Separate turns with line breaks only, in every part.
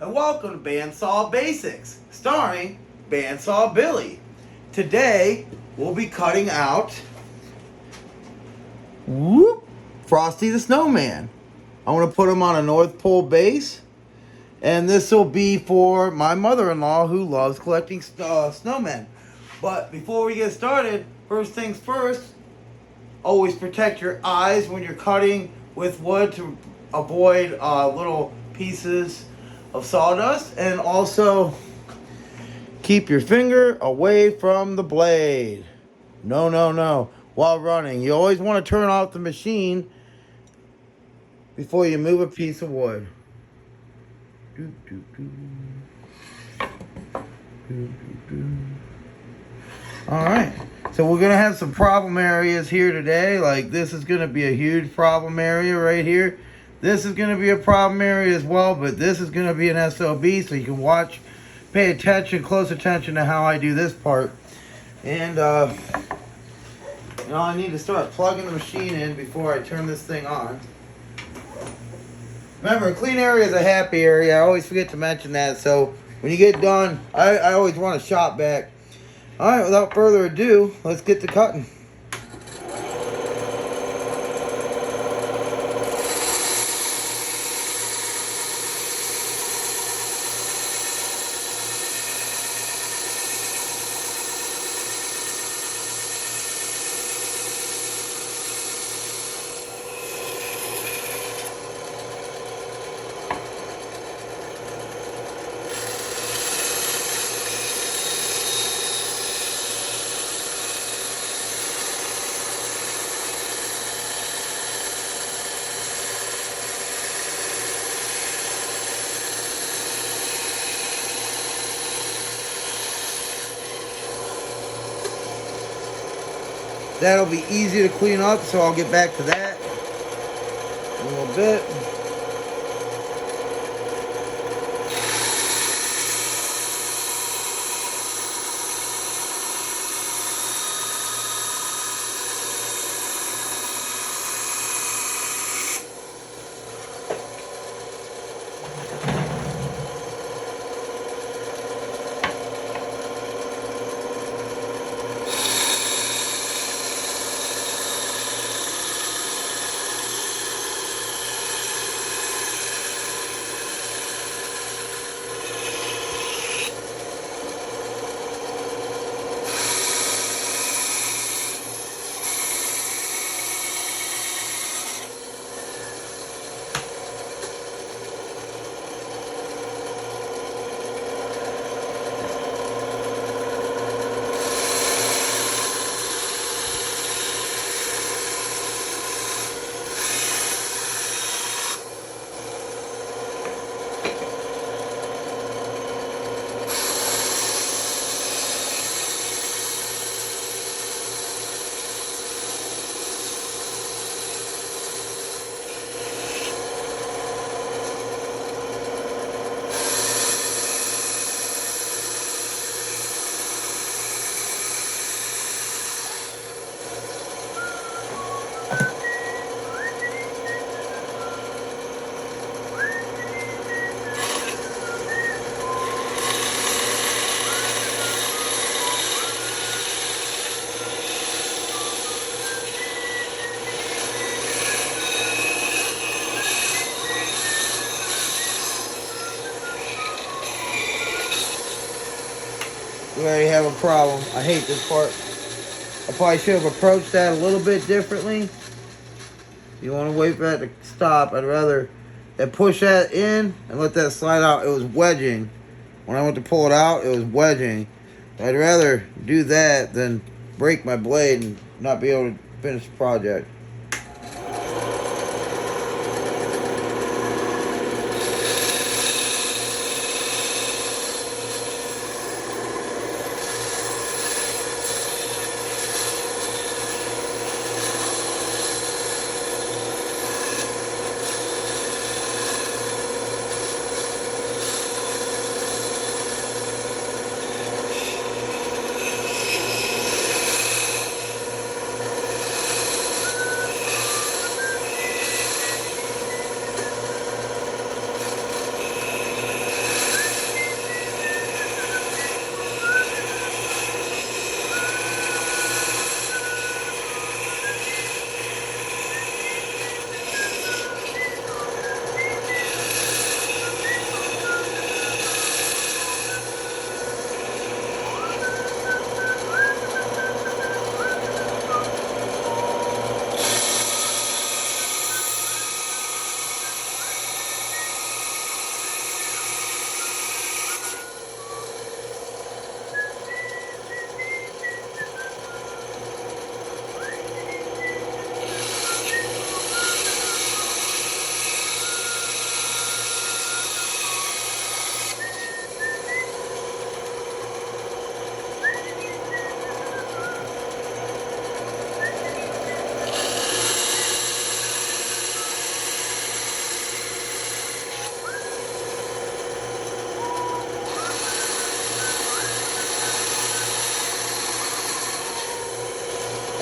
and welcome to Bandsaw Basics, starring Bandsaw Billy. Today, we'll be cutting out Frosty the Snowman. I want to put him on a North Pole base, and this will be for my mother-in-law who loves collecting snowmen. But before we get started, first things first, always protect your eyes when you're cutting with wood to avoid little pieces of sawdust, and also keep your finger away from the blade. No. While running, you always want to turn off the machine before you move a piece of wood. Alright, so we're going to have some problem areas here today. Like this is going to be a huge problem area right here. This is going to be a problem area as well, but this is going to be an SOB, so you can watch, pay attention, close attention to how I do this part. And I need to start plugging the machine in before I turn this thing on. Remember, a clean area is a happy area. I always forget to mention that, so when you get done, I always want to shop back. Alright, without further ado, let's get to cutting. That'll be easy to clean up, so I'll get back to that in a little bit. We already have a problem. I hate this part. I probably should have approached that a little bit differently. You want to wait for that to stop. I'd rather push that in and let that slide out. It was wedging. When I went to pull it out, it was wedging. I'd rather do that than break my blade and not be able to finish the project.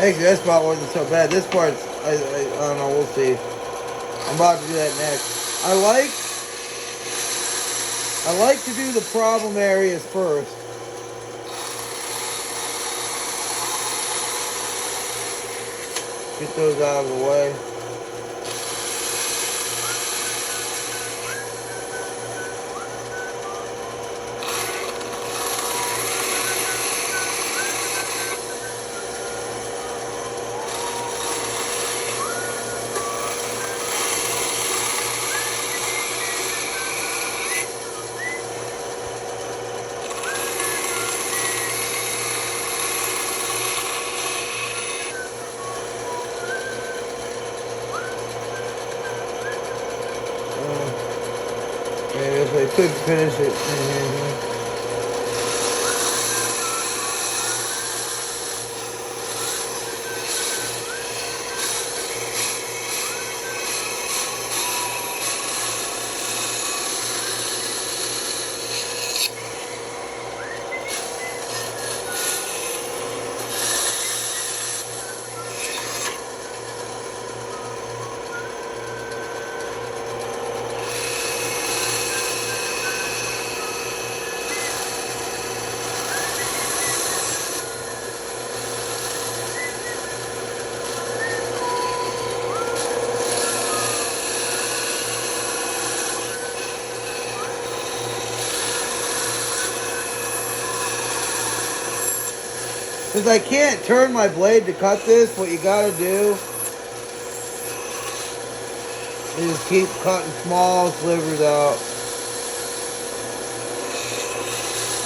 Actually, that spot wasn't so bad. This part's, I don't know, we'll see. I'm about to do that next. I like to do the problem areas first. Get those out of the way. Yeah, if I could finish it. Since I can't turn my blade to cut this, what you gotta do is keep cutting small slivers out.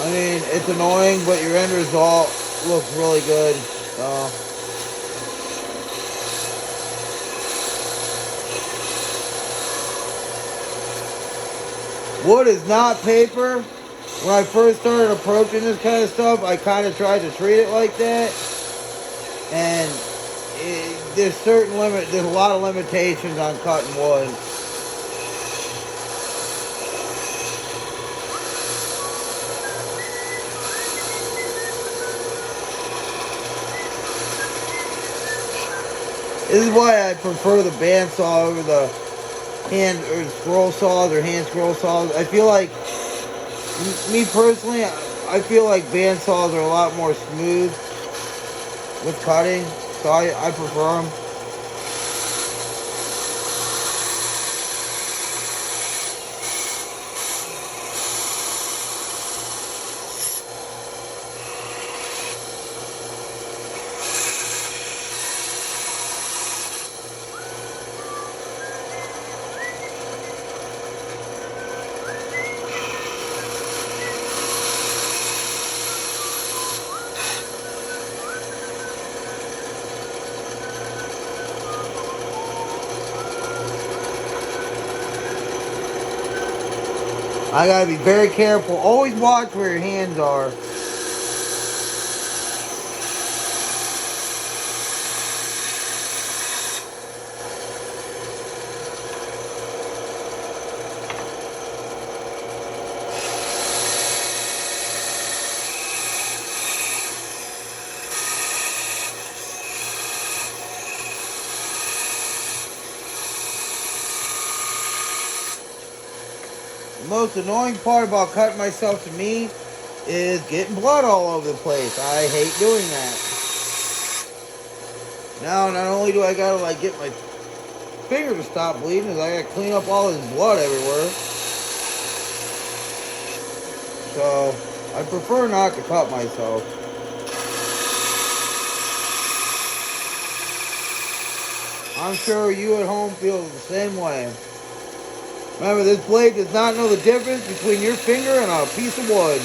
I mean, it's annoying, but your end result looks really good. So. Wood is not paper. When I first started approaching this kind of stuff, I kind of tried to treat it like that. And there's a lot of limitations on cutting wood. This is why I prefer the bandsaw over the hand or scroll saws or hand scroll saws. I feel like, me personally, I feel like bandsaws are a lot more smooth with cutting, so I prefer them. I gotta be very careful. Always watch where your hands are. The most annoying part about cutting myself to me is getting blood all over the place. I hate doing that. Now, not only do I gotta like get my finger to stop bleeding, is I gotta clean up all this blood everywhere. So, I prefer not to cut myself. I'm sure you at home feel the same way. Remember, this blade does not know the difference between your finger and a piece of wood.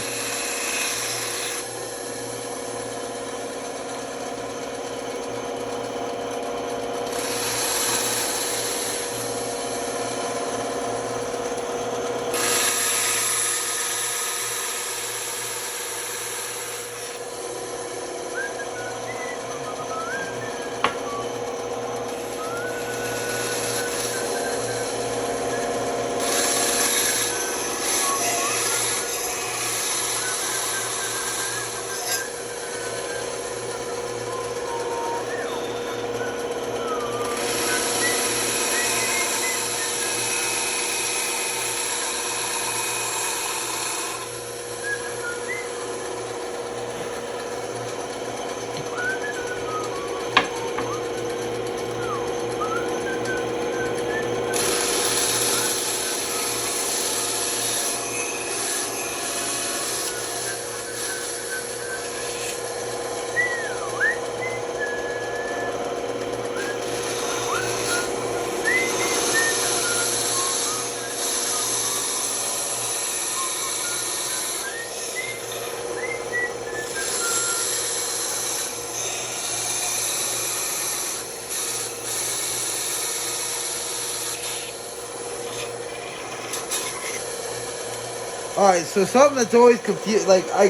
All right, so something that's always confused, like I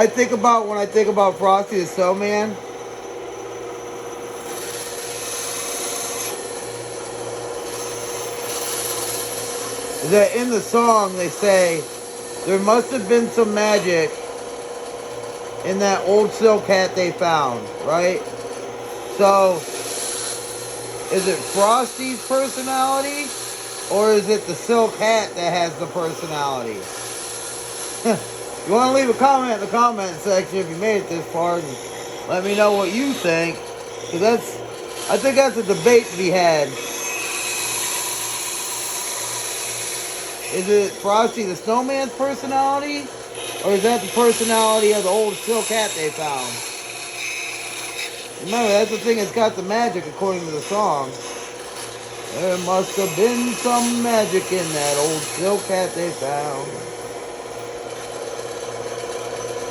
think about when I think about Frosty the Snowman, is that in the song they say there must have been some magic in that old silk hat they found, right? So, is it Frosty's personality, or is it the silk hat that has the personality? You want to leave a comment in the comment section if you made it this far, and let me know what you think, because I think that's a debate to be had. Is it Frosty the Snowman's personality, or is that the personality of the old silk hat they found? Remember, that's the thing that's got the magic according to the song. There must have been some magic in that old silk hat they found.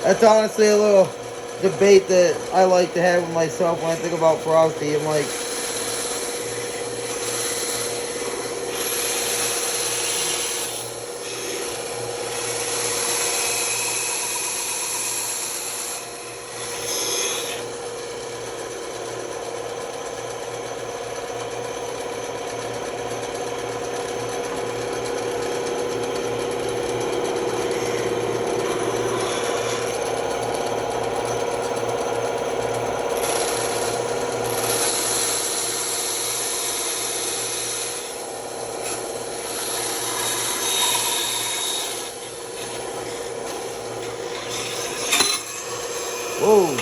That's honestly a little debate that I like to have with myself when I think about Frosty. I'm like, whoa.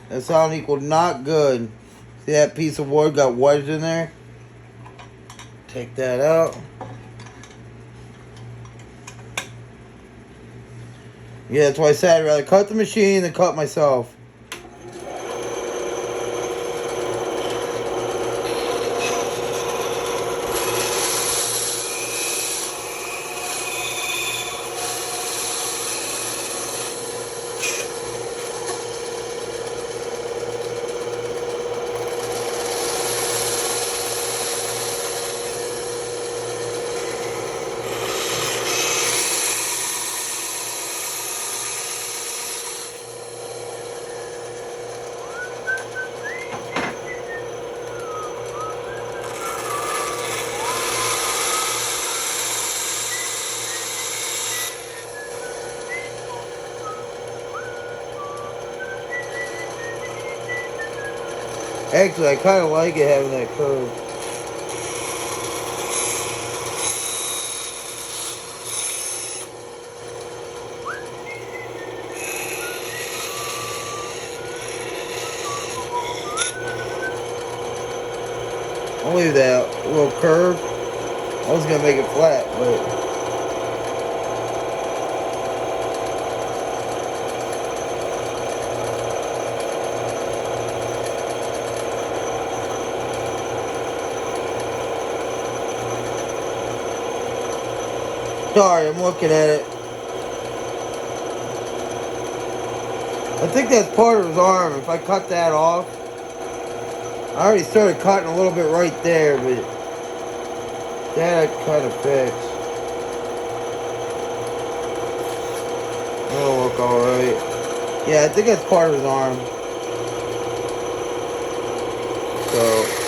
That sound equal not good. See that piece of wood got wedged in there? Take that out. Yeah, that's why I said I'd rather cut the machine than cut myself. Actually, I kind of like it having that curve. I'll leave that little curve. I was going to make it flat, but... Sorry, I'm looking at it. I think that's part of his arm. If I cut that off, I already started cutting a little bit right there, but that I kind of fixed. That'll look alright. Yeah, I think that's part of his arm. So...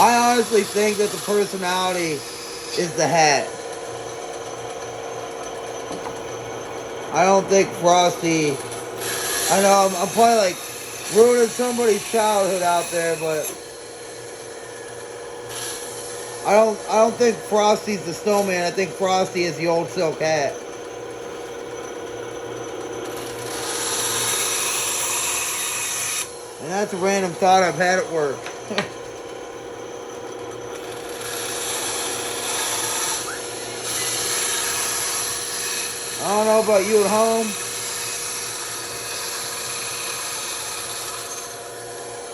I honestly think that the personality is the hat. I don't think Frosty. I know I'm probably like ruining somebody's childhood out there, but I don't think Frosty's the snowman. I think Frosty is the old silk hat. And that's a random thought I've had at work. I don't know about you at home,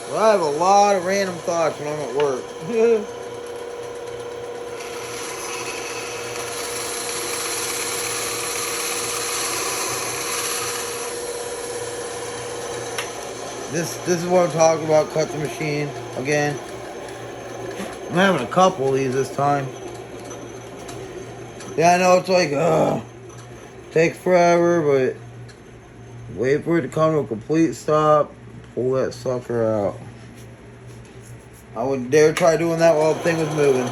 but I have a lot of random thoughts when I'm at work. This is what I'm talking about. Cut the machine again. I'm having a couple of these this time. Yeah, I know it's like takes forever, but wait for it to come to a complete stop. Pull that sucker out. I wouldn't dare try doing that while the thing was moving.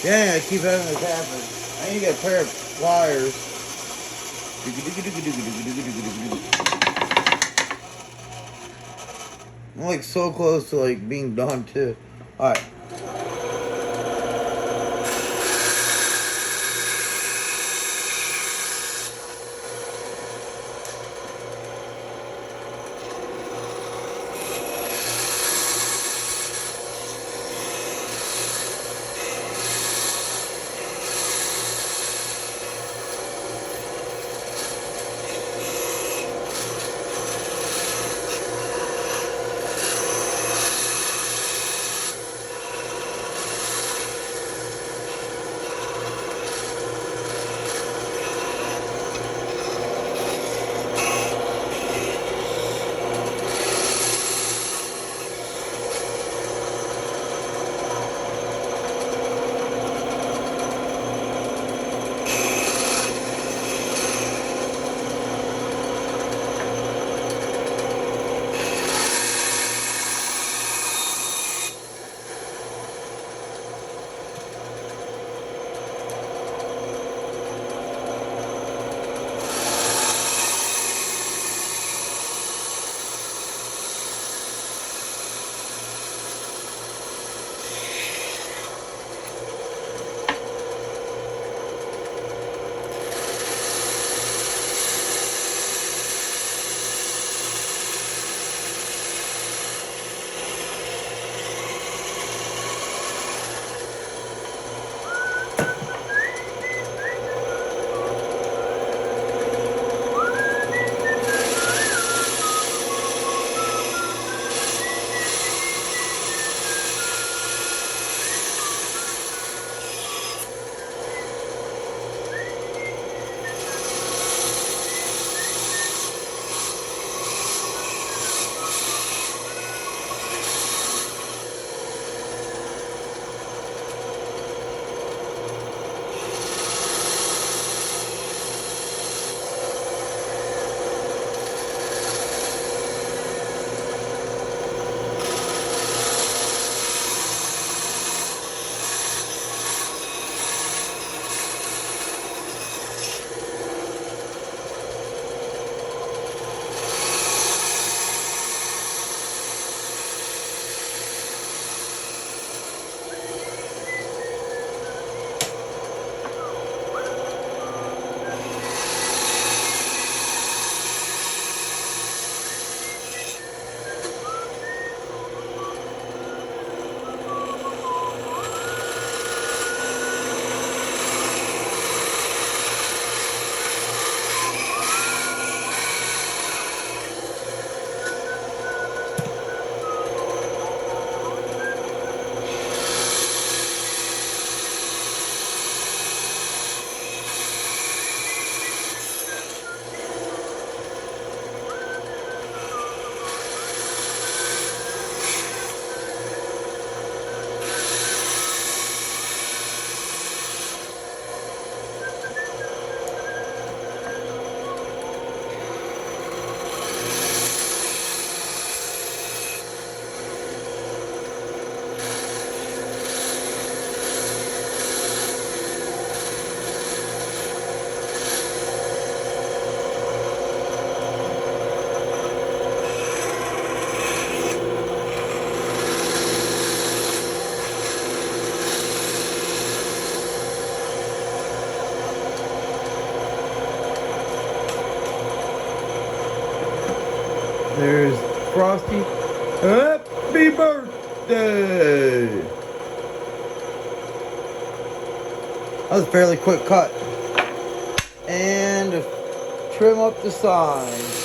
Dang, I keep having this happen. I need to get a pair of pliers. I'm like so close to like being done too. Alright. Frosty, happy birthday. That was a fairly quick cut. And trim up the sides.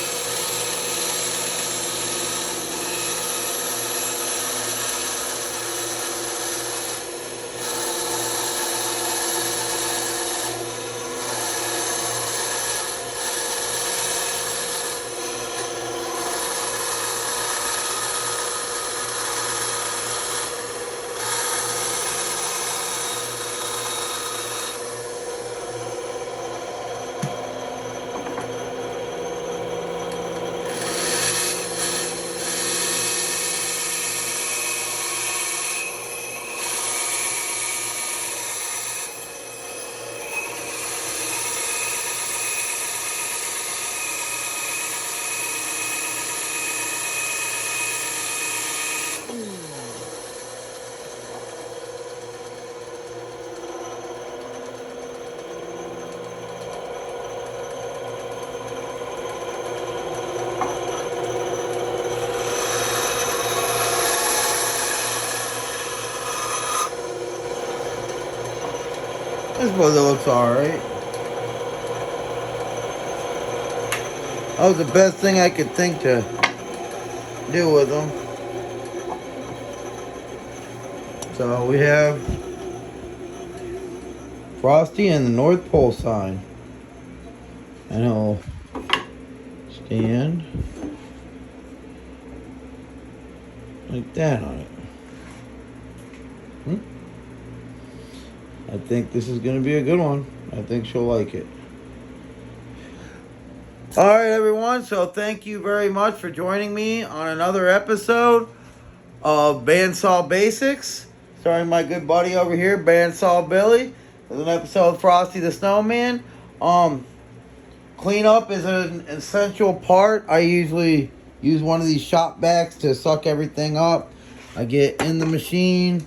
I suppose it looks alright. That was the best thing I could think to do with them. So we have Frosty and the North Pole sign. And it'll stand like that on it. I think this is going to be a good one. I think she'll like it. Alright everyone, so thank you very much for joining me on another episode of Bandsaw Basics, starring my good buddy over here, Bandsaw Billy. There's an episode of Frosty the Snowman. Cleanup is an essential part. I usually use one of these shop vacs to suck everything up. I get in the machine.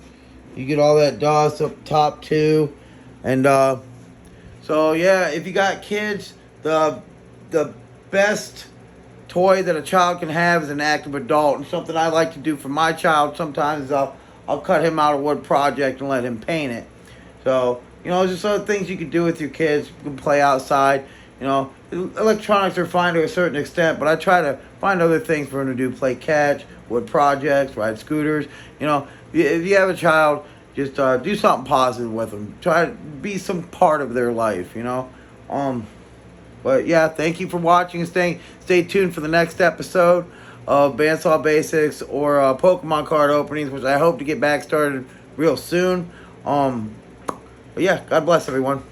You get all that dust up top too. And so yeah, if you got kids, the best toy that a child can have is an active adult. And something I like to do for my child sometimes is I'll cut him out a wood project and let him paint it. So, you know, just other things you can do with your kids. You can play outside. You know, electronics are fine to a certain extent, but I try to find other things for them to do. Play catch, wood projects, ride scooters. You know, if you have a child, just do something positive with them. Try to be some part of their life, you know. But yeah, thank you for watching and stay tuned for the next episode of Bandsaw Basics or Pokemon card openings, which I hope to get back started real soon. But yeah, God bless everyone.